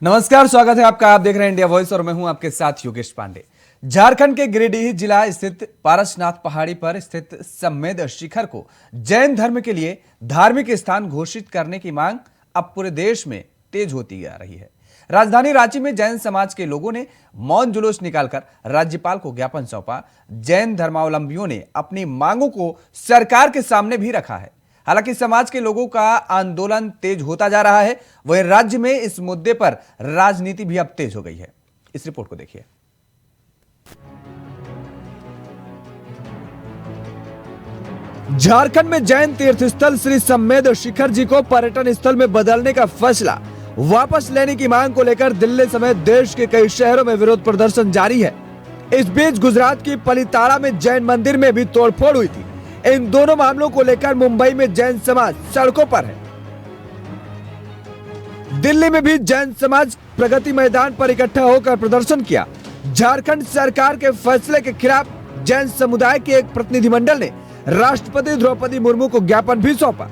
नमस्कार, स्वागत है आपका। आप देख रहे हैं इंडिया वॉइस और मैं हूं आपके साथ योगेश पांडे। झारखंड के गिरिडीह जिला स्थित पारसनाथ पहाड़ी पर स्थित समेध शिखर को जैन धर्म के लिए धार्मिक स्थान घोषित करने की मांग अब पूरे देश में तेज होती जा रही है। राजधानी रांची में जैन समाज के लोगों ने मौन जुलूस निकालकर राज्यपाल को ज्ञापन सौंपा। जैन धर्मावलंबियों ने अपनी मांगों को सरकार के सामने भी रखा है। हालांकि समाज के लोगों का आंदोलन तेज होता जा रहा है, वहीं राज्य में इस मुद्दे पर राजनीति भी अब तेज हो गई है। इस रिपोर्ट को देखिए। झारखंड में जैन तीर्थस्थल श्री समेध शिखर जी को पर्यटन स्थल में बदलने का फैसला वापस लेने की मांग को लेकर दिल्ली समेत देश के कई शहरों में विरोध प्रदर्शन जारी है। इस बीच गुजरात की पलिताड़ा में जैन मंदिर में भी तोड़फोड़ हुई थी। इन दोनों मामलों को लेकर मुंबई में जैन समाज सड़कों पर है। दिल्ली में भी जैन समाज प्रगति मैदान पर इकट्ठा होकर प्रदर्शन किया। झारखंड सरकार के फैसले के खिलाफ जैन समुदाय के एक प्रतिनिधिमंडल ने राष्ट्रपति द्रौपदी मुर्मू को ज्ञापन भी सौंपा।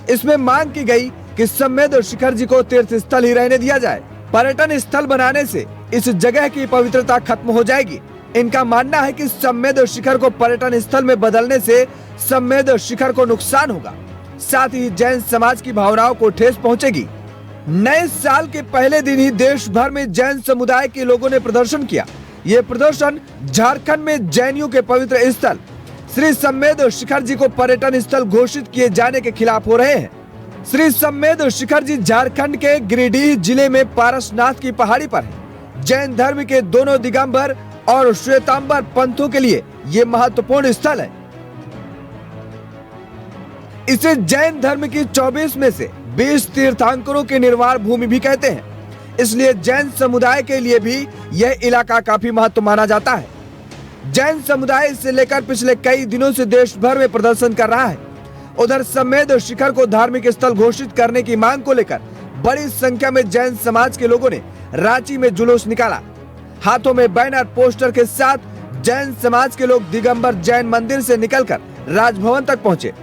इसमें मांग की गई कि समेध शिखर जी को तीर्थ स्थल ही रहने दिया जाए। पर्यटन स्थल बनाने से इस जगह की पवित्रता खत्म हो जाएगी। इनका मानना है कि समेध शिखर को पर्यटन स्थल में बदलने से समेध शिखर को नुकसान होगा, साथ ही जैन समाज की भावनाओं को ठेस पहुंचेगी। नए साल के पहले दिन ही देश भर में जैन समुदाय के लोगों ने प्रदर्शन किया। ये प्रदर्शन झारखंड में जैनियों के पवित्र स्थल श्री समेध शिखर जी को पर्यटन स्थल घोषित किए जाने के खिलाफ हो रहे हैं। श्री समेध शिखर जी झारखंड के गिरिडीह जिले में पारसनाथ की पहाड़ी पर है। जैन धर्म के दोनों दिगंबर और श्वेतांबर पंथों के लिए ये महत्वपूर्ण स्थल है। इसे जैन धर्म की 24 में से 20 तीर्थंकरों की निर्वाण भूमि भी कहते हैं। इसलिए जैन समुदाय के लिए भी यह इलाका काफी महत्व माना जाता है। जैन समुदाय इसे लेकर पिछले कई दिनों से देश भर में प्रदर्शन कर रहा है। उधर समेध शिखर को धार्मिक स्थल घोषित करने की मांग को लेकर बड़ी संख्या में जैन समाज के लोगों ने रांची में जुलूस निकाला। हाथों में बैनर पोस्टर के साथ जैन समाज के लोग दिगंबर जैन मंदिर से निकलकर राजभवन तक पहुंचे।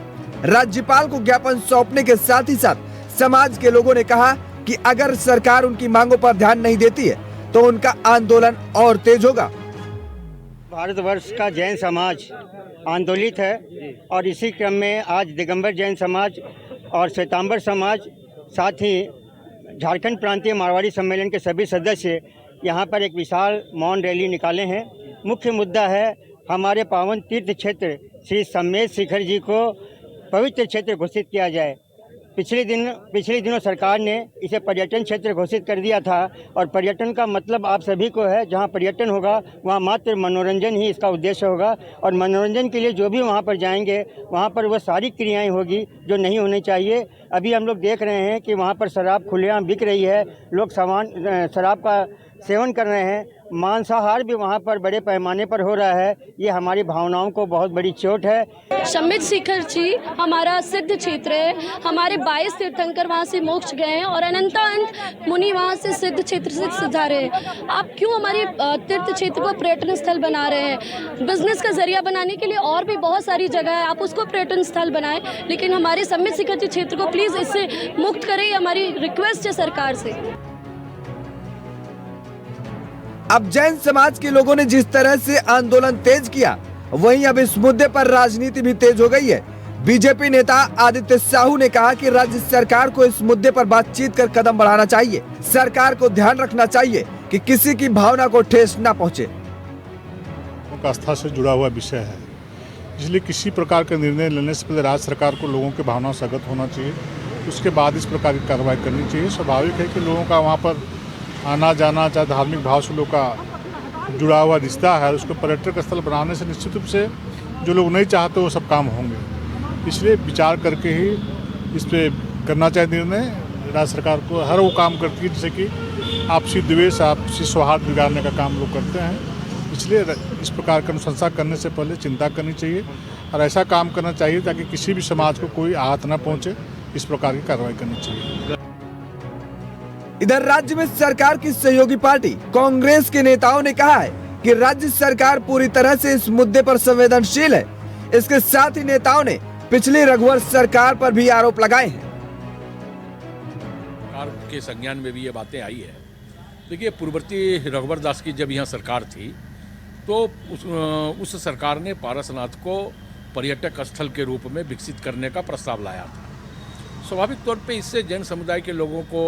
राज्यपाल को ज्ञापन सौंपने के साथ ही साथ समाज के लोगों ने कहा कि अगर सरकार उनकी मांगों पर ध्यान नहीं देती है तो उनका आंदोलन और तेज होगा। भारतवर्ष का जैन समाज आंदोलित है और इसी क्रम में आज दिगंबर जैन समाज और श्वेतांबर समाज, साथ ही झारखंड प्रांतीय मारवाड़ी सम्मेलन के सभी सदस्य यहाँ पर एक विशाल मौन रैली निकाले हैं। मुख्य मुद्दा है हमारे पावन तीर्थ क्षेत्र श्री समेध शिखर जी को पवित्र क्षेत्र घोषित किया जाए। पिछले दिनों सरकार ने इसे पर्यटन क्षेत्र घोषित कर दिया था और पर्यटन का मतलब आप सभी को है, जहां पर्यटन होगा वहां मात्र मनोरंजन ही इसका उद्देश्य होगा और मनोरंजन के लिए जो भी वहां पर जाएंगे वहां पर वह सारी क्रियाएं होगी जो नहीं होनी चाहिए। अभी हम लोग देख रहे हैं कि वहां पर शराब खुलेआम बिक रही है, लोग शराब का सेवन कर रहे हैं, मांसाहार भी वहाँ पर बड़े पैमाने पर हो रहा है। ये हमारी भावनाओं को बहुत बड़ी चोट है। समेध शिखर जी हमारा सिद्ध क्षेत्र है। हमारे 22 तीर्थंकर वहाँ से मोक्ष गए हैं और अनंत मुनि वहाँ से सिद्ध क्षेत्र से सिधारे हैं। आप क्यों हमारे तीर्थ क्षेत्र को पर्यटन स्थल बना रहे हैं? बिजनेस का जरिया बनाने के लिए और भी बहुत सारी जगह है, आप उसको पर्यटन स्थल बनाएं, लेकिन हमारे समेध शिखर जी क्षेत्र को प्लीज़ इससे मुक्त करें। हमारी रिक्वेस्ट है सरकार से। अब जैन समाज के लोगों ने जिस तरह से आंदोलन तेज किया, वहीं अब इस मुद्दे पर राजनीति भी तेज हो गई है। बीजेपी नेता आदित्य साहू ने कहा कि राज्य सरकार को इस मुद्दे पर बातचीत कर कदम बढ़ाना चाहिए। सरकार को ध्यान रखना चाहिए कि किसी की भावना को ठेस न पहुंचे। आस्था से जुड़ा हुआ विषय है, इसलिए किसी प्रकार का निर्णय लेने से पहले राज्य सरकार को लोगों की भावनाओं से अवगत होना चाहिए, उसके बाद इस प्रकार की कार्रवाई करनी चाहिए। स्वाभाविक है कि लोगों का वहाँ पर आना जाना, चाहे धार्मिक भाव से लोग का जुड़ा हुआ रिश्ता है, उसको पर्यटक स्थल बनाने से निश्चित रूप से जो लोग नहीं चाहते वो सब काम होंगे। इसलिए विचार करके ही इस पर करना चाहिए निर्णय। राज्य सरकार को हर वो काम करती है जैसे कि आपसी द्वेष, आपसी सौहार्द बिगाड़ने का काम लोग करते हैं। इसलिए इस प्रकार की अनुशंसा करने से पहले चिंता करनी चाहिए और ऐसा काम करना चाहिए ताकि किसी भी समाज को कोई आहत न पहुँचे। इस प्रकार की कार्रवाई करनी चाहिए। इधर राज्य में सरकार की सहयोगी पार्टी कांग्रेस के नेताओं ने कहा है कि राज्य सरकार पूरी तरह से इस मुद्दे पर संवेदनशील है। इसके साथ ही नेताओं ने पिछली रघुवर सरकार पर भी आरोप लगाए हैं। सरकार के संज्ञान में भी ये बातें आई है देखिए, पूर्ववर्ती रघुवर दास की जब यहाँ सरकार थी तो उस सरकार ने पारसनाथ को पर्यटक स्थल के रूप में विकसित करने का प्रस्ताव लाया था। स्वाभाविक तौर पे इससे जैन समुदाय के लोगों को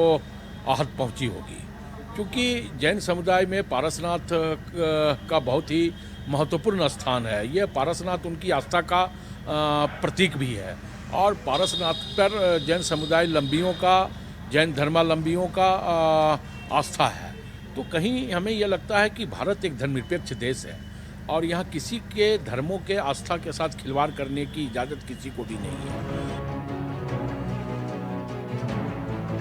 आहत पहुंची होगी, क्योंकि जैन समुदाय में पारसनाथ का बहुत ही महत्वपूर्ण स्थान है। यह पारसनाथ उनकी आस्था का प्रतीक भी है और पारसनाथ पर जैन समुदाय लंबियों का, जैन धर्मावलंबियों का आस्था है। तो कहीं हमें यह लगता है कि भारत एक धर्मनिरपेक्ष देश है और यहाँ किसी के धर्मों के आस्था के साथ खिलवाड़ करने की इजाज़त किसी को भी नहीं है।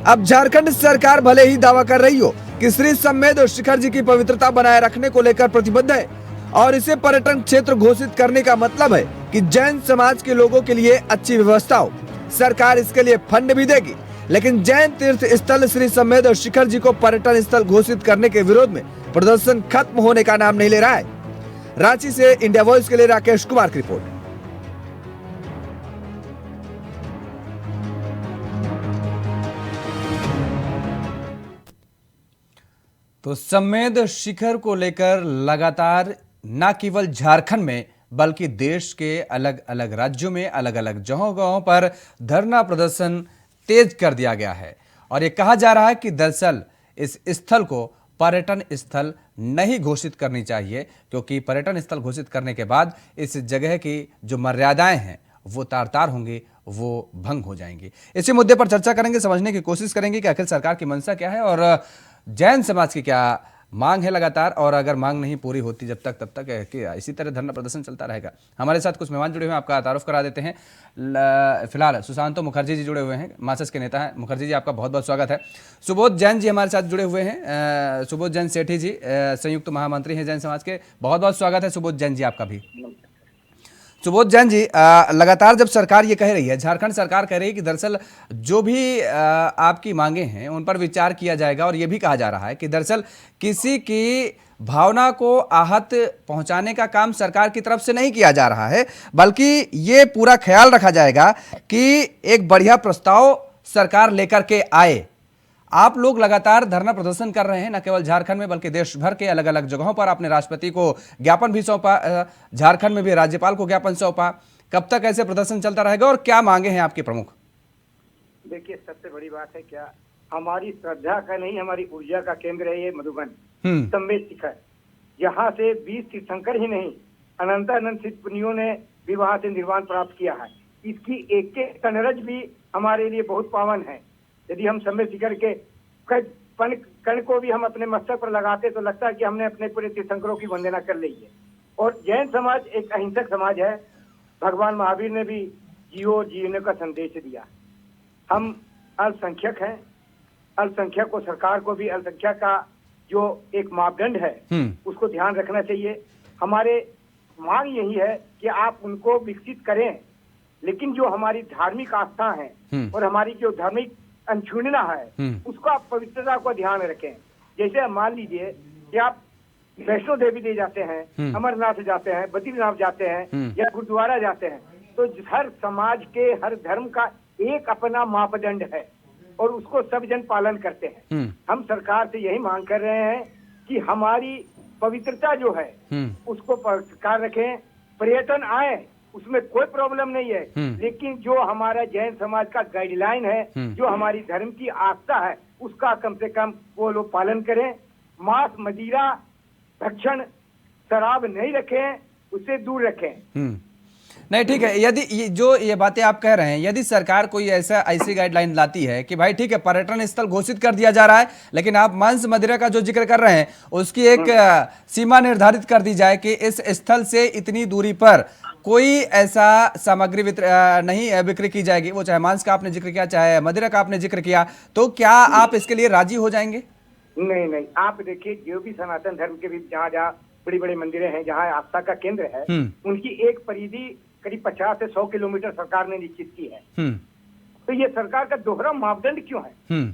अब झारखंड सरकार भले ही दावा कर रही हो कि श्री सम्मेद और शिखर जी की पवित्रता बनाए रखने को लेकर प्रतिबद्ध है और इसे पर्यटन क्षेत्र घोषित करने का मतलब है कि जैन समाज के लोगों के लिए अच्छी व्यवस्था हो, सरकार इसके लिए फंड भी देगी। लेकिन जैन तीर्थ स्थल श्री सम्मेद और शिखर जी को पर्यटन स्थल घोषित करने के विरोध में प्रदर्शन खत्म होने का नाम नहीं ले रहा है। रांची से इंडिया वॉइस के लिए राकेश कुमार की रिपोर्ट। तो सम्मेद शिखर को लेकर लगातार न केवल झारखंड में बल्कि देश के अलग अलग राज्यों में अलग अलग जगहों पर धरना प्रदर्शन तेज कर दिया गया है और ये कहा जा रहा है कि दरअसल इस स्थल को पर्यटन स्थल नहीं घोषित करनी चाहिए, क्योंकि पर्यटन स्थल घोषित करने के बाद इस जगह की जो मर्यादाएं हैं वो तार तार होंगी, वो भंग हो जाएंगी। इसी मुद्दे पर चर्चा करेंगे, समझने की कोशिश करेंगे कि आखिर सरकार की मंशा क्या है और जैन समाज की क्या मांग है लगातार, और अगर मांग नहीं पूरी होती जब तक तब तक कि इसी तरह धरना प्रदर्शन चलता रहेगा। हमारे साथ कुछ मेहमान जुड़े हुए हैं, आपका तारुफ करा देते हैं। फिलहाल सुशांतो मुखर्जी जी जुड़े हुए हैं, मार्क्सिस्ट के नेता हैं। मुखर्जी जी, आपका बहुत बहुत स्वागत है। सुबोध जैन जी हमारे साथ जुड़े हुए हैं, सुबोध जैन सेठी जी संयुक्त महामंत्री हैं जैन समाज के, बहुत बहुत स्वागत है सुबोध जैन जी आपका भी। सुबोध जैन जी, लगातार जब सरकार ये कह रही है, झारखंड सरकार कह रही है कि दरअसल जो भी आपकी मांगे हैं उन पर विचार किया जाएगा, और ये भी कहा जा रहा है कि दरअसल किसी की भावना को आहत पहुंचाने का काम सरकार की तरफ से नहीं किया जा रहा है, बल्कि ये पूरा ख्याल रखा जाएगा कि एक बढ़िया प्रस्ताव सरकार लेकर के आए। आप लोग लगातार धरना प्रदर्शन कर रहे हैं, न केवल झारखंड में बल्कि देश भर के अलग अलग जगहों पर। आपने राष्ट्रपति को ज्ञापन भी सौंपा, झारखंड में भी राज्यपाल को ज्ञापन सौंपा। कब तक ऐसे प्रदर्शन चलता रहेगा और क्या मांगे हैं आपके प्रमुख? देखिए, सबसे बड़ी बात है क्या, हमारी श्रद्धा का नहीं, हमारी ऊर्जा का केंद्र है ये मधुबन सम्मेद शिखर। यहाँ से 20 तीर्थंकर ही नहीं, अनंत अनंत सिद्ध पुनियों ने भी वहाँ से निर्वाण प्राप्त किया है। इसकी एक एक कनरज भी हमारे लिए बहुत पावन है। यदि हम सम्मेद शिखर के कण को भी हम अपने मस्तक पर लगाते तो लगता है कि हमने अपने पूरे तीर्थंकरों की वंदना कर ली है। और जैन समाज एक अहिंसक समाज है। भगवान महावीर ने भी जियो जीने का संदेश दिया। हम अल्पसंख्यक हैं, अल्पसंख्यक को, सरकार को भी अल्पसंख्यक का जो एक मापदंड है उसको ध्यान रखना चाहिए। हमारे मांग यही है कि आप उनको विकसित करें, लेकिन जो हमारी धार्मिक आस्था है और हमारी जो धार्मिक अनछूना है उसको आप पवित्रता को ध्यान रखें। जैसे मान लीजिए कि आप वैष्णो देवी ले जाते हैं, अमरनाथ जाते हैं, बद्रीनाथ जाते हैं या गुरुद्वारा जाते हैं, तो हर समाज के, हर धर्म का एक अपना मापदंड है और उसको सब जन पालन करते हैं। हम सरकार से यही मांग कर रहे हैं कि हमारी पवित्रता जो है उसको सरकार रखें। पर्यटन आए, उसमें कोई प्रॉब्लम नहीं है, लेकिन जो हमारा जैन समाज का गाइडलाइन है, जो हमारी धर्म की आस्था है, उसका कम से कम वो लोग पालन करें। मांस, मदिरा, भक्षण, शराब नहीं रखें, उससे दूर रखें। नहीं, ठीक है। यदि ये बातें आप कह रहे हैं, यदि सरकार कोई ऐसी गाइडलाइन लाती है कि भाई ठीक है पर्यटन स्थल घोषित कर दिया जा रहा है, लेकिन आप मांस मदिरा का जो जिक्र कर रहे हैं उसकी एक सीमा निर्धारित कर दी जाए कि इस स्थल से इतनी दूरी पर कोई ऐसा सामग्री नहीं बिक्री की जाएगी, वो चाहे मांस का आपने जिक्र किया चाहे मदिरा का आपने जिक्र किया, तो क्या आप इसके लिए राजी हो जाएंगे? नहीं, आप देखिए, जो भी सनातन धर्म के भी जहाँ बड़ी बड़ी मंदिरें हैं, जहाँ आस्था का केंद्र है, उनकी एक परिधि करीब 50 से 100 किलोमीटर सरकार ने निश्चित की है। तो ये सरकार का दोहरा मापदंड क्यों है?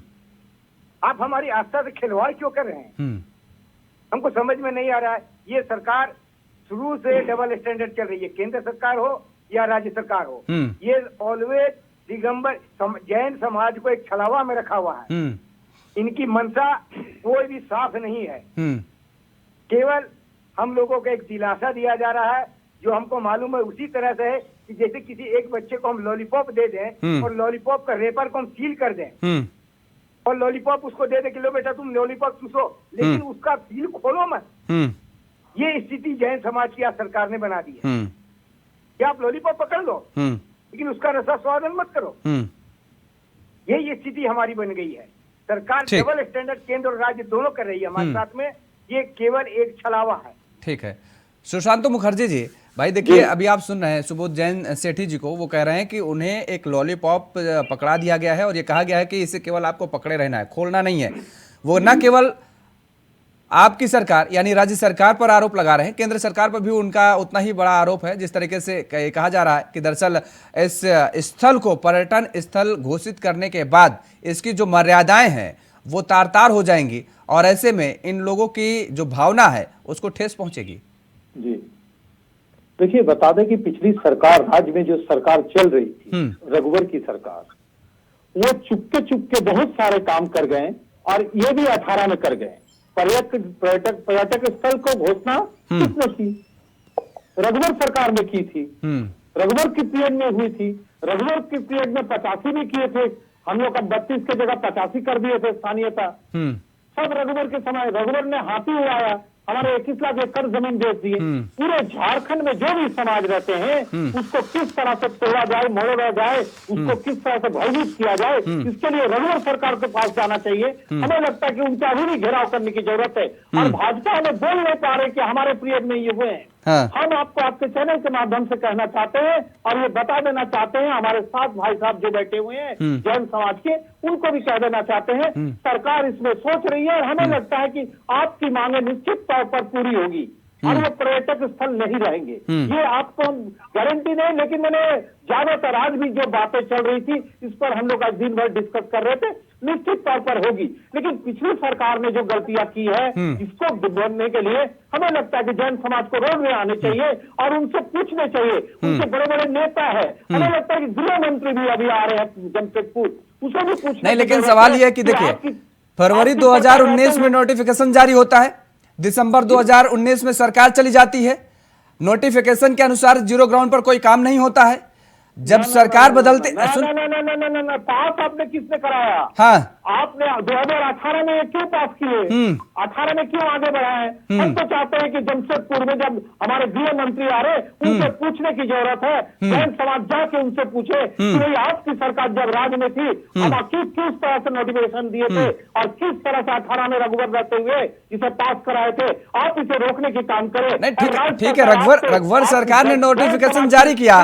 आप हमारी आस्था से खिलवाड़ क्यों कर रहे हैं? हमको समझ में नहीं आ रहा है। ये सरकार शुरू से डबल स्टैंडर्ड चल रही है, केंद्र सरकार हो या राज्य सरकार हो। ये ऑलवेज दिगंबर जैन समाज को एक छलावा में रखा हुआ है। इनकी मंशा कोई भी साफ नहीं है। केवल हम लोगों को एक दिलासा दिया जा रहा है, जो हमको मालूम है उसी तरह से है कि जैसे किसी एक बच्चे को हम लॉलीपॉप दे दें और लॉलीपॉप का रेपर को हम सील कर दें और लॉलीपॉप उसको दे दे कि लो बेटा तुम लॉलीपॉप चूसो, लेकिन उसका सील खोलो मत। ये स्थिति जैन समाज की आज सरकार ने बना दी है कि आप लॉलीपॉप पकड़ लो लेकिन उसका रसा स्वादन मत करो। ये स्थिति हमारी बन गई है। सरकार डबल स्टैंडर्ड केंद्र और राज्य दोनों कर रही है हमारे साथ में, ये केवल एक छलावा है। ठीक है, सुशांत मुखर्जी जी, भाई देखिए अभी आप सुन रहे हैं सुबोध जैन सेठी जी को, वो कह रहे हैं कि उन्हें एक लॉलीपॉप पकड़ा दिया गया है और ये कहा गया है कि इसे केवल आपको पकड़े रहना है, खोलना नहीं है। वो न केवल आपकी सरकार यानी राज्य सरकार पर आरोप लगा रहे हैं, केंद्र सरकार पर भी उनका उतना ही बड़ा आरोप है। जिस तरीके से कहा जा रहा है कि दरअसल इस स्थल को पर्यटन स्थल घोषित करने के बाद इसकी जो मर्यादाएं हैं वो तार तार हो जाएंगी और ऐसे में इन लोगों की जो भावना है उसको ठेस पहुंचेगी। जी देखिए, बता दें कि पिछली सरकार, राज्य में जो सरकार चल रही थी रघुवर की सरकार, वो चुपके बहुत सारे काम कर गए और ये भी 18 में कर गए। पर्यटक स्थल को घोषणा किसने की? रघुवर सरकार ने की थी, रघुवर की पीरियड में हुई थी। रघुवर की पीरियड में 85 भी किए थे हम लोग, 32 के जगह 85 कर दिए थे स्थानीयता। सब रघुवर के समय रघुवर ने हाथी उड़ाया, हमारे 21 लाख एकड़ जमीन बेच दिए। पूरे झारखंड में जो भी समाज रहते हैं उसको किस तरह से तोड़ा जाए, मोड़ा जाए, उसको किस तरह से भयभीत किया जाए, इसके लिए रघुवर सरकार के पास जाना चाहिए। हमें लगता है कि उनका अभी भी घेराव करने की जरूरत है और भाजपा हमें बोल नहीं पा रहे कि हमारे पीरियड में ये हुए हैं। हम आपको आपके चैनल के माध्यम से कहना चाहते हैं और ये बता देना चाहते हैं, हमारे साथ भाई साहब जो बैठे हुए हैं जैन समाज के, उनको भी कह देना चाहते हैं सरकार इसमें सोच रही है और हमें लगता है कि आपकी मांगे निश्चित तौर पर पूरी होगी और वो पर्यटक स्थल नहीं रहेंगे, ये आपको गारंटी नहीं। लेकिन मैंने ज्यादातर आज भी जो बातें चल रही थी इस पर हम लोग आज दिन भर डिस्कस कर रहे थे, निश्चित तौर पर होगी। लेकिन पिछली सरकार ने जो गलतियां की है इसको बनने के लिए हमें लगता है कि जैन समाज को रोड में आने चाहिए और उनसे पूछने चाहिए। उनके बड़े बड़े नेता है, हमें लगता है कि गृह मंत्री भी अभी आ रहे हैं जमशेदपुर, उसे भी पूछना नहीं। लेकिन सवाल यह है कि देखिए फरवरी 2019 में नोटिफिकेशन जारी होता है, दिसंबर 2019 में सरकार चली जाती है, नोटिफिकेशन के अनुसार जीरो ग्राउंड पर कोई काम नहीं होता है। जब सरकार बदलते पास आपने किसने कराया? हाँ, आपने 2018 में क्यों पास किए? 18 में क्यों आगे बढ़ाए? हम तो चाहते हैं कि जमशेदपुर में जब हमारे गृह मंत्री आ रहे उनसे पूछने की जरूरत है, जैन समाज जाके उनसे पूछे कि भाई आपकी सरकार जब राज्य में थी हम किस तरह से नोटिफिकेशन दिए थे और किस तरह से 18 में रघुवर रहते हुए इसे पास कराए थे, आप इसे रोकने की काम करें। ठीक है, रघुवर सरकार ने नोटिफिकेशन जारी किया,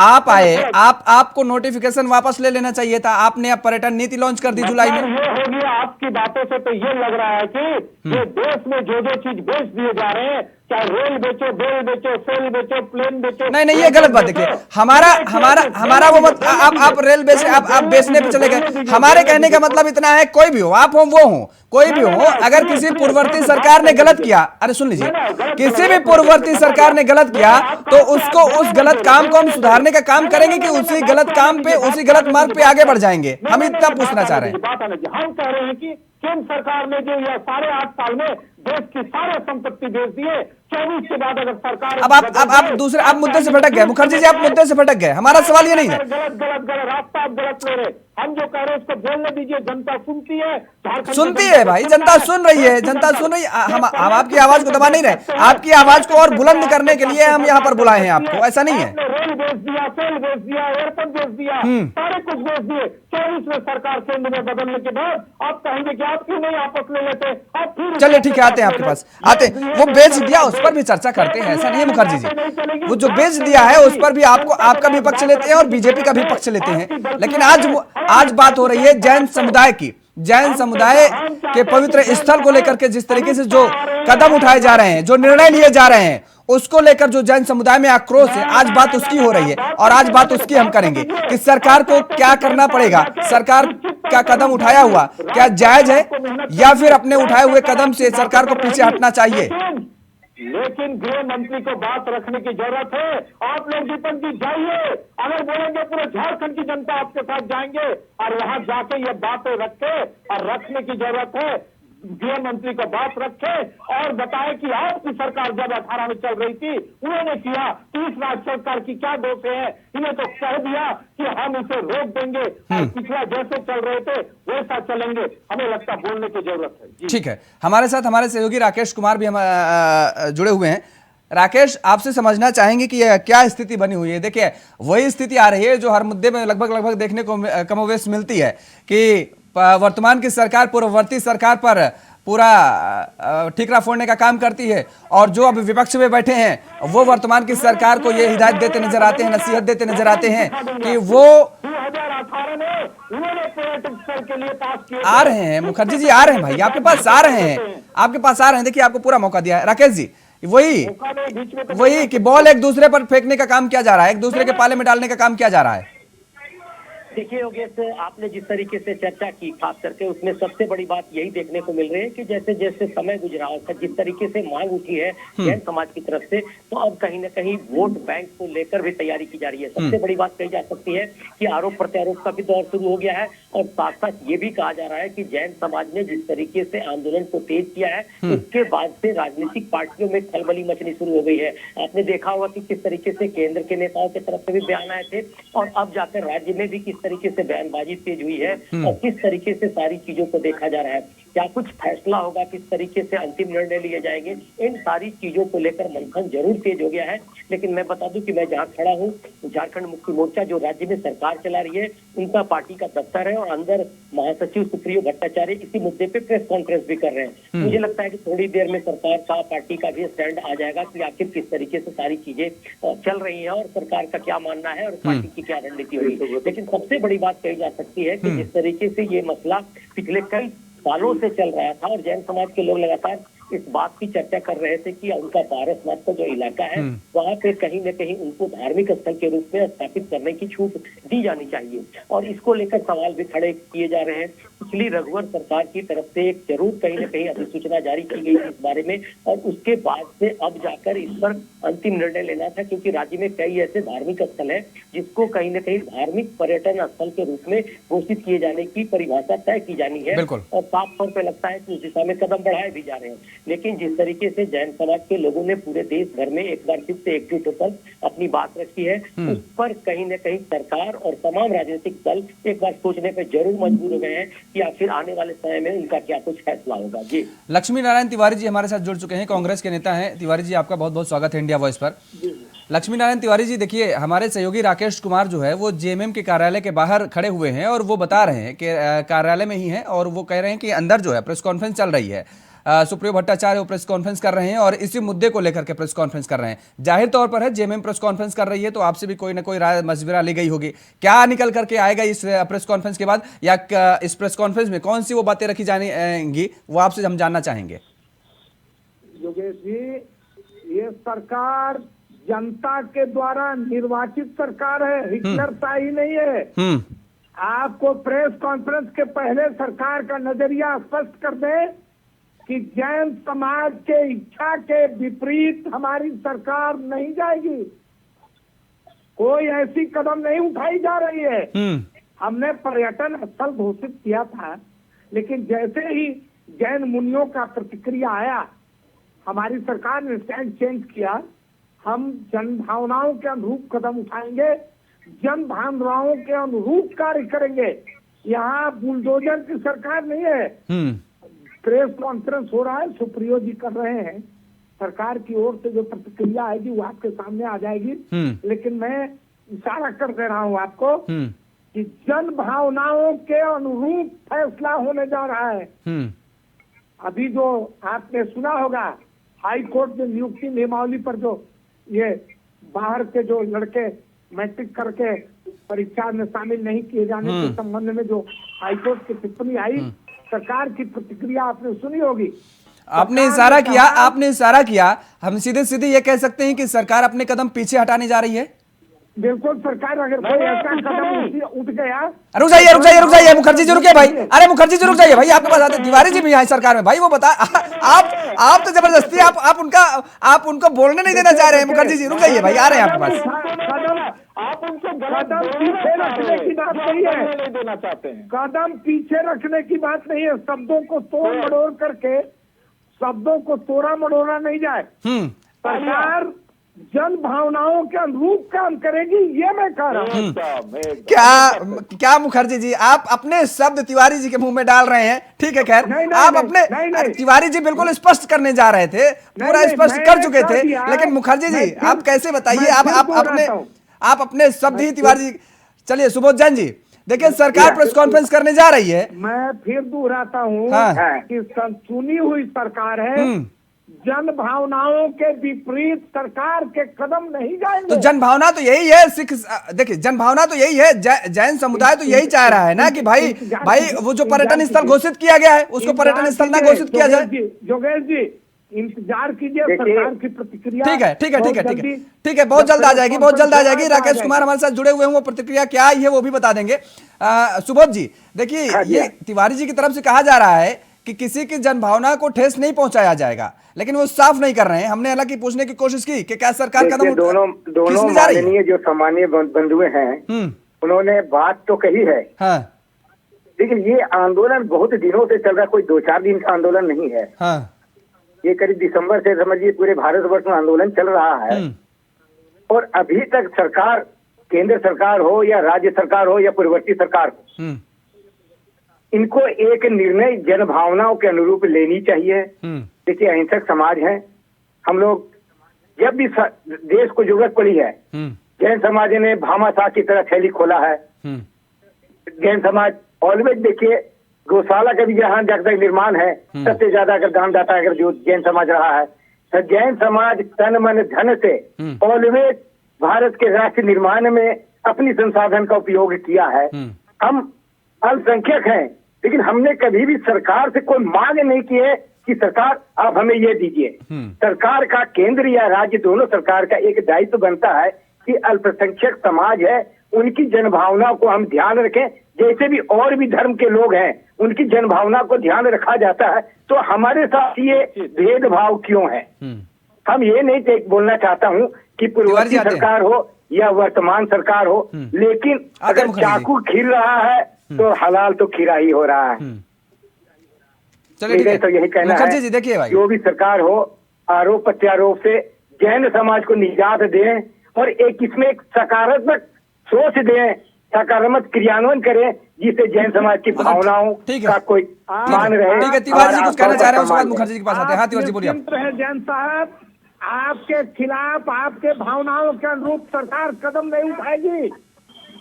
आप आए, आपको नोटिफिकेशन वापस ले लेना चाहिए था। आपने अब पर्यटन नीति लॉन्च कर दी जुलाई में। ये हो गया, आपकी बातों से तो ये लग रहा है कि ये देश में जो चीज बेच दिए जा रहे हैं, चाहे रेल बेचो, बेल बेचो, सेल बेचो, प्लेन बेचो। नहीं, ये गलत बात देखिए, हमारा वो मत, आप रेल बेचे, आप बेचने पे चले गए। हमारे कहने का मतलब इतना है, कोई भी हो, आप हो वो हो, कोई भी हो, अगर किसी पूर्ववर्ती सरकार ने गलत किया, अरे सुन लीजिए, किसी भी पूर्ववर्ती सरकार ने गलत किया तो उसको, उस गलत काम को हम सुधारने का काम करेंगे कि उसी गलत काम पे, उसी गलत मार्ग पे आगे बढ़ जाएंगे। हम इतना पूछना चाह रहे हैं। हम कह रहे हैं कि केंद्र सरकार ने जो यह 8.5 साल में देश की सारे संपत्ति बेच दिए, 24 के बाद अगर सरकार अब आप दूसरे, आप मुद्दे से भटक गए मुखर्जी जी, आप मुद्दे से भटक गए। हमारा सवाल ये नहीं है, गलत रास्ता आप गलत ले रहे। हम जो कह रहे हैं उसको बोलने दीजिए, जनता सुनती है, सुनती है भाई, जनता सुन रही है, जनता सुन रही है। हम आपकी आवाज को दबा नहीं रहे, आपकी आवाज को और बुलंद करने के लिए हम यहाँ पर बुलाए हैं आपको, ऐसा नहीं है। रेल बेच दिया, सेल बेच दिया, एयरपोर्ट बेच दिया, सारे कुछ बेच दिए। 24 में सरकार केंद्र में बदलने के बाद आप कहेंगे कि आप क्यों नहीं आपस ले लेते, आप फिर चलिए ठीक है, आते हैं आपके पास, आते हैं। वो बेच दिया उस पर भी चर्चा करते हैं, ऐसा नहीं है मुखर्जी जी, वो जो बेच दिया है उस पर भी आपका भी पक्ष लेते हैं और बीजेपी का भी पक्ष लेते हैं। लेकिन आज बात हो रही है जैन समुदाय की, जैन समुदाय के पवित्र स्थल को लेकर के जिस तरीके से जो कदम उठाए जा रहे हैं, जो निर्णय लिए जा रहे हैं, उसको लेकर जो जैन समुदाय में आक्रोश है, आज बात उसकी हो रही है और आज बात उसकी हम करेंगे कि सरकार को क्या करना पड़ेगा, सरकार का कदम उठाया हुआ क्या जायज है या फिर अपने उठाए हुए कदम से सरकार को पीछे हटना चाहिए। लेकिन गृह मंत्री को बात रखने की जरूरत है। आप लोग दीपक जी जाइए, अगर बोलेंगे पूरे झारखंड की जनता आपके साथ जाएंगे और वहां जाके ये बातें रखे और रखने की जरूरत है। गृह मंत्री को बात रखे और बताए कि आपकी सरकार जब 18 में चल रही थी उन्होंने किया, तो इस राज्य सरकार की क्या दोष है। इन्हें तो कह दिया कि हम इसे रोक देंगे और पिछला जैसे चल रहे थे वैसा चलेंगे। हमें लगता बोलने की जरूरत है। ठीक है, हमारे साथ हमारे सहयोगी राकेश कुमार भी हम जुड़े हुए हैं। राकेश, आपसे समझना चाहेंगे कि क्या स्थिति बनी हुई है। देखिए, वही स्थिति आ रही है जो हर मुद्दे में लगभग देखने को कमोवेश मिलती है कि वर्तमान की सरकार पूर्ववर्ती सरकार पर पूरा ठीकरा फोड़ने का काम करती है, और जो अब विपक्ष में बैठे हैं वो वर्तमान की सरकार को ये हिदायत देते नजर आते हैं, नसीहत देते नजर आते हैं कि वो 2018 में उन्होंने पर्यटक स्थल के लिए पास किए। आ रहे हैं मुखर्जी जी, आ रहे हैं भाई, आपके पास आ रहे हैं, आपके पास आ रहे हैं। देखिए, आपको पूरा मौका दिया है। राकेश जी, वही कि बॉल एक दूसरे पर फेंकने का काम किया जा रहा है, एक दूसरे के पाले में डालने का काम किया जा रहा है। देखिए योगेश, आपने जिस तरीके से चर्चा की खास करके उसमें सबसे बड़ी बात यही देखने को मिल रही है कि जैसे जैसे समय गुजरा और जिस तरीके से मांग उठी है जैन समाज की तरफ से, तो अब कहीं ना कहीं वोट बैंक को लेकर भी तैयारी की जा रही है। सबसे बड़ी बात कही जा सकती है कि आरोप प्रत्यारोप का भी दौर शुरू हो गया है, और साथ साथ ये भी कहा जा रहा है कि जैन समाज ने जिस तरीके से आंदोलन को तेज किया है उसके बाद से राजनीतिक पार्टियों में खलबली मचनी शुरू हो गई है। आपने देखा होगा कि किस तरीके से केंद्र के नेताओं की तरफ से भी बयान आए थे, और अब जाकर राज्य में भी किस तरीके से बयानबाजी तेज हुई है और किस तरीके से सारी चीजों को देखा जा रहा है। क्या कुछ फैसला होगा, किस तरीके से अंतिम निर्णय लिए जाएंगे, इन सारी चीजों को लेकर मंथन जरूर तेज हो गया है। लेकिन मैं बता दूं कि मैं जहां खड़ा हूं, झारखंड मुक्ति मोर्चा जो राज्य में सरकार चला रही है उनका पार्टी का दफ्तर है, और अंदर महासचिव सुप्रियो भट्टाचार्य इसी मुद्दे पे प्रेस कॉन्फ्रेंस भी कर रहे हैं। मुझे लगता है कि थोड़ी देर में सरकार का, पार्टी का भी स्टैंड आ जाएगा कि आखिर किस तरीके से सारी चीजें चल रही है और सरकार का क्या मानना है और पार्टी की क्या रणनीति होगी। लेकिन सबसे बड़ी बात कही जा सकती है कि जिस तरीके से ये मसला पिछले कई सालों से चल रहा था और जैन समाज के लोग लगातार इस बात की चर्चा कर रहे थे कि उनका पारसनाथ का जो इलाका है वहाँ पे कहीं न कहीं उनको धार्मिक स्थल के रूप में स्थापित करने की छूट दी जानी चाहिए, और इसको लेकर सवाल भी खड़े किए जा रहे हैं। पिछली रघुवर सरकार की तरफ से एक जरूर कहीं न कहीं अधिसूचना जारी की गई इस बारे में, और उसके बाद से अब जाकर इस पर अंतिम निर्णय लेना था, क्योंकि राज्य में कई ऐसे धार्मिक स्थल है जिसको कहीं न कहीं धार्मिक पर्यटन स्थल के रूप में घोषित किए जाने की परिभाषा तय की जानी है, और साफ तौर पर लगता है कि उस दिशा में कदम बढ़ाए भी जा रहे हैं। लेकिन जिस तरीके से जैन समाज के लोगों ने पूरे देश भर में एक बार फिर से एकजुट होकर अपनी बात रखी है, उस पर कहीं न कहीं सरकार और तमाम राजनीतिक दल एक बार सोचने पर जरूर मजबूर हो गए हैं कि आखिर आने वाले समय में उनका क्या कुछ फैसला होगा। जी, लक्ष्मी नारायण तिवारी जी हमारे साथ जुड़ चुके हैं, कांग्रेस के नेता हैं। तिवारी जी, आपका बहुत बहुत स्वागत है इंडिया वॉइस पर। लक्ष्मी नारायण तिवारी जी, देखिए, हमारे सहयोगी राकेश कुमार जो है वो जेएमएम के कार्यालय के बाहर खड़े हुए हैं और वो बता रहे हैं कि कार्यालय में ही हैं, और वो कह रहे हैं कि अंदर जो है प्रेस कॉन्फ्रेंस चल रही है। सुप्रियो भट्टाचार्य प्रेस कॉन्फ्रेंस कर रहे हैं और इसी मुद्दे को लेकर के प्रेस कॉन्फ्रेंस कर रहे हैं। जाहिर तौर पर है जेएमएम प्रेस कॉन्फ्रेंस कर रही है, तो आपसे भी कोई ना कोई राय मशविरा ली गई होगी। क्या निकल करके आएगा इस प्रेस कॉन्फ्रेंस के बाद, या इस प्रेस कॉन्फ्रेंस में कौन सी वो बातें रखी जाएंगी, वो आपसे हम जानना चाहेंगे। योगेश जी, ये सरकार जनता के द्वारा निर्वाचित सरकार है, हिटलरशाही नहीं है। आपको प्रेस कॉन्फ्रेंस के पहले सरकार का नजरिया स्पष्ट कर दे कि जैन समाज के इच्छा के विपरीत हमारी सरकार नहीं जाएगी, कोई ऐसी कदम नहीं उठाई जा रही है। हमने पर्यटन स्थल घोषित किया था, लेकिन जैसे ही जैन मुनियों का प्रतिक्रिया आया, हमारी सरकार ने स्टैंड चेंज किया। हम जन भावनाओं के अनुरूप कदम उठाएंगे, जन भावनाओं के अनुरूप कार्य करेंगे। यहाँ बुलडोजर की सरकार नहीं है। प्रेस कॉन्फ्रेंस हो रहा है, सुप्रियो जी कर रहे हैं, सरकार की ओर से जो प्रतिक्रिया आएगी वो आपके सामने आ जाएगी। लेकिन मैं इशारा कर दे रहा हूँ आपको कि जन भावनाओं के अनुरूप फैसला होने जा रहा है। अभी जो आपने सुना होगा, हाई कोर्ट में नियुक्ति नियमावली पर जो ये बाहर के जो लड़के मैट्रिक करके परीक्षा में शामिल नहीं किए जाने के संबंध में जो हाईकोर्ट की टिप्पणी आई, सरकार की प्रतिक्रिया आपने सुनी होगी। आपने इशारा किया, हम सीधे सीधे ये कह सकते हैं कि सरकार अपने कदम पीछे हटाने जा रही है। बिल्कुल सरकार अगर कोई ऐसा कदम उठ गया। रुक जाइए मुखर्जी जी, रुकिए भाई। अरे मुखर्जी जी रुक जाइए भाई, आपके पास आते तिवारी जी भी यहाँ सरकार में भाई, वो बता आप तो जबरदस्ती आप उनको बोलने नहीं देना चाह रहे हैं। मुखर्जी जी रुक जाइए भाई, आ रहे हैं आपके पास। आप उनको कदम पीछे रखने की बात नहीं है, देना चाहते हैं। कदम पीछे रखने की बात नहीं है, शब्दों को तोड़ मड़ोड़ करके, शब्दों को तोड़ा मड़ोड़ा नहीं जाए। सरकार जन भावनाओं के अनुरूप काम करेगी, ये मैं कह रहा हूँ। क्या मुखर्जी जी आप अपने शब्द तिवारी जी के मुंह में डाल रहे हैं? ठीक है, खैर आप अपने तिवारी जी बिल्कुल स्पष्ट करने जा रहे थे, पूरा स्पष्ट कर चुके थे, लेकिन मुखर्जी जी आप कैसे बताइए, आप अपने शब्द ही तिवारी जी। चलिए सुबोध जैन जी, देखिए सरकार प्रेस कॉन्फ्रेंस करने जा रही है। मैं फिर दोहराता हूँ कि चुनी हुई सरकार है, जन भावनाओं के विपरीत सरकार के कदम नहीं जाएंगे। तो जन भावना तो यही है, सिख देखिए जन भावना तो यही है, जैन समुदाय तो यही चाह रहा है ना कि भाई वो जो पर्यटन स्थल घोषित किया गया है उसको पर्यटन स्थल ना घोषित किया जाए। जोगेश जी इंतजार कीजिए सरकार की प्रतिक्रिया। ठीक है, बहुत जल्द आ जाएगी। राकेश कुमार हमारे साथ जुड़े हुए हैं, वो प्रतिक्रिया क्या आई है वो भी बता देंगे। सुबोध जी देखिए, ये तिवारी जी की तरफ से कहा जा रहा है कि किसी की जनभावना को ठेस नहीं पहुंचाया जाएगा, लेकिन वो साफ नहीं कर रहे हैं। हमने हालांकि पूछने की कोशिश की कि क्या सरकार कदम दोनों माननीय जो सामान्य बंधुए हैं उन्होंने बात तो कही है। हाँ। लेकिन ये आंदोलन बहुत दिनों से चल रहा है, कोई 2-4 दिन का आंदोलन नहीं है। हाँ। ये करीब दिसंबर से समझिए पूरे भारतवर्ष में आंदोलन चल रहा है, और अभी तक सरकार, केंद्र सरकार हो या राज्य सरकार हो या पूर्ववर्ती सरकार हो, इनको एक निर्णय जन भावनाओं के अनुरूप लेनी चाहिए। देखिए अहिंसक समाज है हम लोग, जब भी देश को जरूरत पड़ी है जैन समाज ने भामाशाह की तरह थैली खोला है। जैन समाज ऑलवेज देखिए गौशाला का भी जहां जब तक निर्माण है सबसे ज्यादा अगर दानदाता अगर जो जैन समाज रहा है, तो जैन समाज तन मन धन से ऑलवेज भारत के राष्ट्र निर्माण में अपनी संसाधन का उपयोग किया है। हम अल्पसंख्यक हैं, लेकिन हमने कभी भी सरकार से कोई मांग नहीं की है कि सरकार आप हमें ये दीजिए। सरकार का, केंद्र या राज्य दोनों सरकार का एक दायित्व बनता है कि अल्पसंख्यक समाज है उनकी जनभावना को हम ध्यान रखें। जैसे भी और भी धर्म के लोग हैं उनकी जनभावना को ध्यान रखा जाता है, तो हमारे साथ ये भेदभाव क्यों है? हम ये नहीं बोलना चाहता हूँ कि पूर्ववर्ती सरकार हो या वर्तमान सरकार हो, लेकिन अगर चाकू खिल रहा है तो हलाल तो खीरा ही हो रहा है। चलिए तो यही कहना है जी, देखिए भाई जो भी सरकार हो आरोप प्रत्यारोप से जैन समाज को निजात दें और एक इसमें एक सकारात्मक सोच दें, सकारात्मक क्रियान्वयन करें जिससे जैन समाज की भावनाओं का कोई मान रहे। ठीक है, तिवारी जी कुछ कहना चाह रहे हैं, उसके बाद मुखर्जी के पास आते हैं। हाँ तिवारी जी बोलिए। जैन साहब आपके खिलाफ, आपके भावनाओं के अनुरूप सरकार कदम नहीं उठाएगी।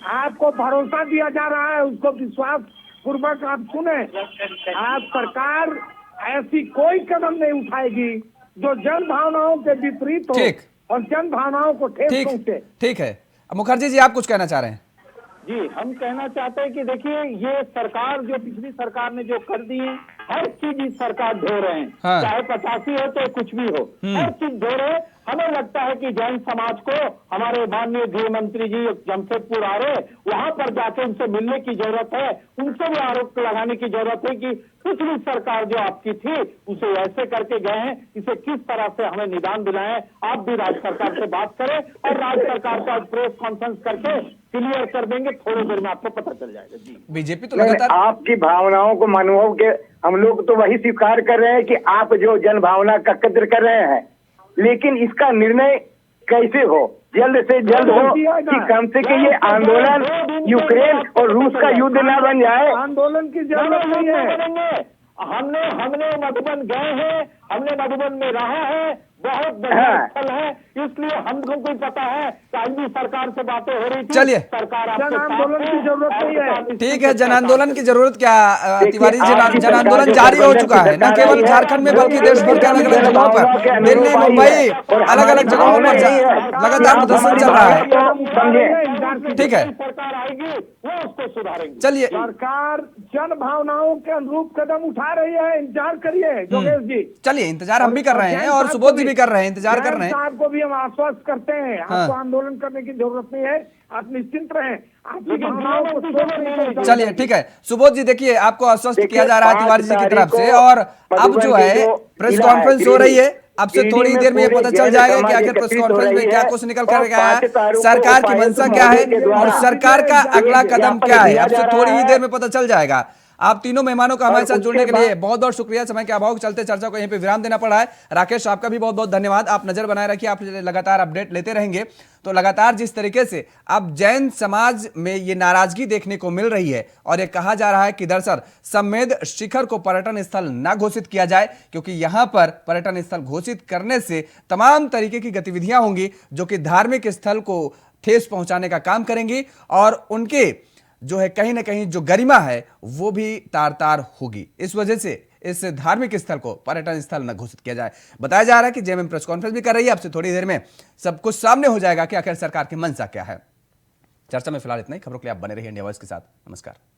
आपको भरोसा दिया जा रहा है, उसको विश्वास पूर्वक आप सुने। आप सरकार ऐसी कोई कदम नहीं उठाएगी जो जन भावनाओं के विपरीत हो और जन भावनाओं को ठेस पहुंचे। ठीक है, मुखर्जी जी आप कुछ कहना चाह रहे हैं? जी हम कहना चाहते हैं कि देखिए ये सरकार जो पिछली सरकार ने जो कर दी है, हर चीज इस सरकार ढो रहे हैं। हाँ। चाहे 85 हो तो कुछ भी हो, हर चीज ढो रहे। हमें लगता है कि जैन समाज को हमारे माननीय गृह मंत्री जी जमशेदपुर आ रहे, वहां पर जाके उनसे मिलने की जरूरत है। उनसे भी आरोप लगाने की जरूरत है कि पिछली सरकार जो आपकी थी उसे ऐसे करके गए हैं, इसे किस तरह से हमें निदान दिलाएं। आप भी राज्य सरकार से बात करें और राज्य सरकार का प्रेस कॉन्फ्रेंस करके क्लियर कर देंगे, थोड़ी देर में आपको पता चल जाएगा। जी बीजेपी तो लगातार आपकी भावनाओं को मनोभाव के हम लोग तो वही स्वीकार कर रहे हैं कि आप जो जन भावना का कद्र कर रहे हैं, लेकिन इसका निर्णय कैसे हो, जल्द से जल्द हो कि कम से कम ये आंदोलन यूक्रेन और रूस का युद्ध न बन जाए। आंदोलन की जरूरत नहीं है। हमने मधुबन गए हैं, हमने मधुबन में रहा है, बहुत बढ़िया स्थल है, इसलिए हमको कोई पता है कि सरकार से बातें हो रही थी। चलिए सरकार जन आंदोलन की जरूरत नहीं है। ठीक है, जन आंदोलन की जरूरत क्या तिवारी जी? जन आंदोलन जारी हो चुका है, न केवल झारखंड में बल्कि देश भर के अलग अलग जगहों पर, दिल्ली मुंबई अलग अलग जगहों पर लगातार प्रदर्शन चल रहा है। ठीक है, सरकार आएगी वो उसको सुधारेंगे। चलिए सरकार जन भावनाओं के अनुरूप कदम उठा रही है, इंतजार करिए जोगेश जी। चलिए चलिए इंतजार हम भी कर रहे हैं और सुबोध जी भी कर रहे हैं, इंतजार कर रहे हैं। आपको भी हम आश्वस्त करते हैं, आपको आंदोलन करने की जरूरत नहीं है, आप निश्चिंत रहें। आपकी भावनाओं को सोच। चलिए ठीक है सुबोध जी, देखिए आपको आश्वस्त किया जा रहा है तिवारी जी की तरफ से, और अब जो है प्रेस कॉन्फ्रेंस हो रही है, अब से थोड़ी देर में ये पता चल जाएगा कि आखिर प्रेस कॉन्फ्रेंस में क्या कुछ निकल कर गया है, सरकार की मंशा क्या है और सरकार का अगला कदम क्या है। अब से थोड़ी ही देर में पता चल जाएगा। आप तीनों मेहमानों का हमारे साथ जुड़ने के लिए बहुत बहुत शुक्रिया। समय के अभाव के चलते चर्चा को यहीं पे विराम देना पड़ा है। राकेश आपका भी बहुत बहुत धन्यवाद। आप नजर बनाए रखिए, आप लगातार अपडेट लेते रहेंगे। तो लगातार जिस तरीके से अब जैन समाज में ये नाराजगी देखने को मिल रही है और ये कहा जा रहा है कि दरअसल समेध शिखर को पर्यटन स्थल न घोषित किया जाए, क्योंकि यहां पर पर्यटन स्थल घोषित करने से तमाम तरीके की गतिविधियां होंगी जो कि धार्मिक स्थल को ठेस पहुंचाने का काम करेंगी और उनके जो है कहीं ना कहीं जो गरिमा है वो भी तार तार होगी। इस वजह से इस धार्मिक स्थल को पर्यटन स्थल न घोषित किया जाए। बताया जा रहा है कि जेएमएम प्रेस कॉन्फ्रेंस भी कर रही है। अब से थोड़ी देर में सब कुछ सामने हो जाएगा कि आखिर सरकार की मंशा क्या है। चर्चा में फिलहाल इतना ही। खबरों के लिए आप बने रहिए इंडिया वॉइस के साथ। नमस्कार।